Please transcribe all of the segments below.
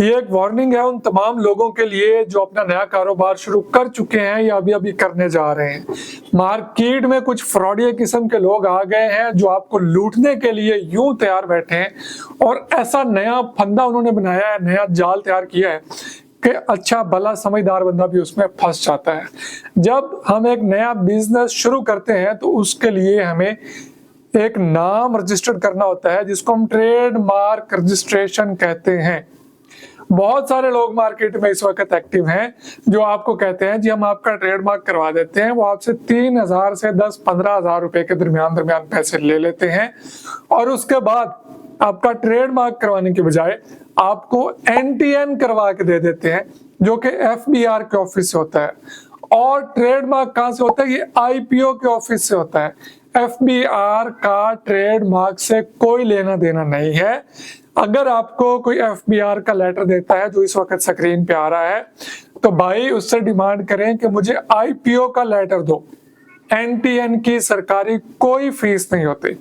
ये एक वार्निंग है उन तमाम लोगों के लिए जो अपना नया कारोबार शुरू कर चुके हैं या अभी करने जा रहे हैं। मार्केट में कुछ फ्रॉडिया किस्म के लोग आ गए हैं जो आपको लूटने के लिए यूं तैयार बैठे हैं और ऐसा नया फंदा उन्होंने बनाया है, नया जाल तैयार किया है कि अच्छा भला समझदार बंदा भी उसमें फंस जाता है। जब हम एक नया बिजनेस शुरू करते हैं तो उसके लिए हमें एक नाम रजिस्टर्ड करना होता है जिसको हम ट्रेडमार्क रजिस्ट्रेशन कहते हैं। बहुत सारे लोग मार्केट में इस वक्त एक्टिव हैं जो आपको कहते हैं जी हम आपका ट्रेडमार्क करवा देते हैं। वो आपसे 3,000 से 10-15,000 रुपए के दरमियान पैसे ले लेते हैं और उसके बाद आपका ट्रेडमार्क करवाने के बजाय आपको NTN करवा के दे देते हैं जो कि FBR के ऑफिस से होता है। और ट्रेडमार्क कहां से होता है? ये IPO के ऑफिस से होता है। FBR का ट्रेडमार्क से कोई लेना देना नहीं है। अगर आपको कोई FBR का लेटर देता है जो इस वक्त स्क्रीन पे आ रहा है तो भाई उससे डिमांड करें कि मुझे IPO का लेटर दो। NTN की सरकारी कोई फीस नहीं होती।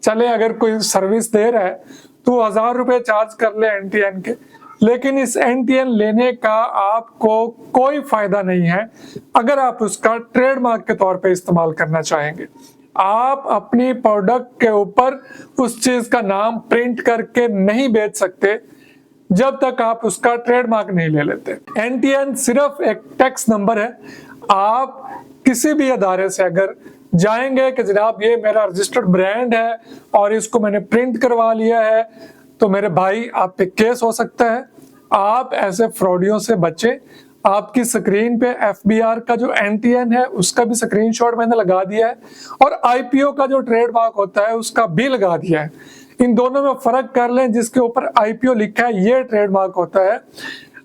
चले अगर कोई सर्विस दे रहा है तो 1,000 रुपए चार्ज कर ले NTN के, लेकिन इस NTN लेने का आपको कोई फायदा नहीं है अगर आप उसका ट्रेडमार्क के तौर पे इस्तेमाल करना चाहेंगे। आप अपनी प्रोडक्ट के ऊपर उस चीज का नाम प्रिंट करके नहीं बेच सकते जब तक आप उसका ट्रेडमार्क नहीं ले लेते। NTN सिर्फ एक टैक्स नंबर है। आप किसी भी अदारे से अगर जाएंगे कि जनाब ये मेरा रजिस्टर्ड ब्रांड है और इसको मैंने प्रिंट करवा लिया है तो मेरे भाई आप पे केस हो सकता है। आप ऐसे फ्रॉडियों से बचें। आपकी स्क्रीन पे FBR का जो NTN है उसका भी स्क्रीनशॉट मैंने लगा दिया है और IPO का जो ट्रेडमार्क होता है उसका भी लगा दिया है। इन दोनों में फर्क कर लें। जिसके ऊपर IPO लिखा है ये ट्रेडमार्क होता है।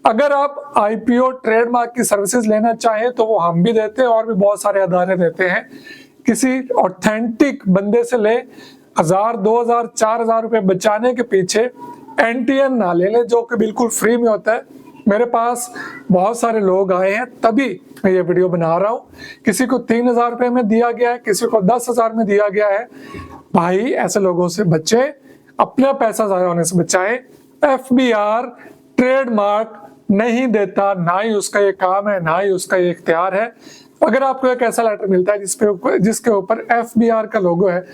अगर आप IPO ट्रेडमार्क की सर्विसेज लेना चाहें तो वो हम भी देते हैं और भी बहुत सारे अदारे देते हैं। किसी ऑथेंटिक बंदे से ले 1,000, 2,000, 4,000 रुपए बचाने के पीछे NTN ना ले ले जो कि बिल्कुल फ्री में होता है। मेरे पास बहुत सारे लोग आए हैं तभी मैं ये वीडियो बना रहा हूँ। किसी को 3,000 रुपए में दिया गया है, किसी को 10,000 में दिया गया है। भाई ऐसे लोगों से बचे, अपना पैसा जाया होने से बचाएं। FBR ट्रेडमार्क नहीं देता, ना ही उसका ये काम है ना ही उसका ये इख्तियार है। अगर आपको एक ऐसा लेटर मिलता है जिसके ऊपर FBR का लोगो है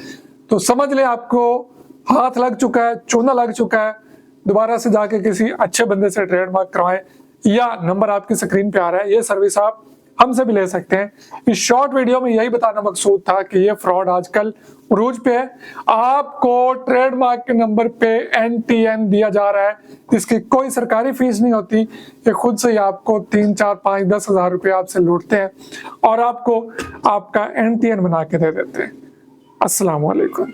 तो समझ ले आपको हाथ लग चुका है, चूना लग चुका है। दोबारा से जाके किसी अच्छे बंदे से ट्रेडमार्क करवाएं या नंबर आपकी स्क्रीन पे आ रहा है, ये सर्विस आप हमसे भी ले सकते हैं। इस शॉर्ट वीडियो में यही बताना मकसूद था कि ये फ्रॉड आजकल उरूज पे है। आपको ट्रेडमार्क के नंबर पे NTN दिया जा रहा है जिसकी कोई सरकारी फीस नहीं होती। ये खुद से ही आपको 3, 4, 5, 10,000 रुपये आपसे लूटते हैं और आपको आपका NTN बना के दे देते हैं। अस्सलाम वालेकुम।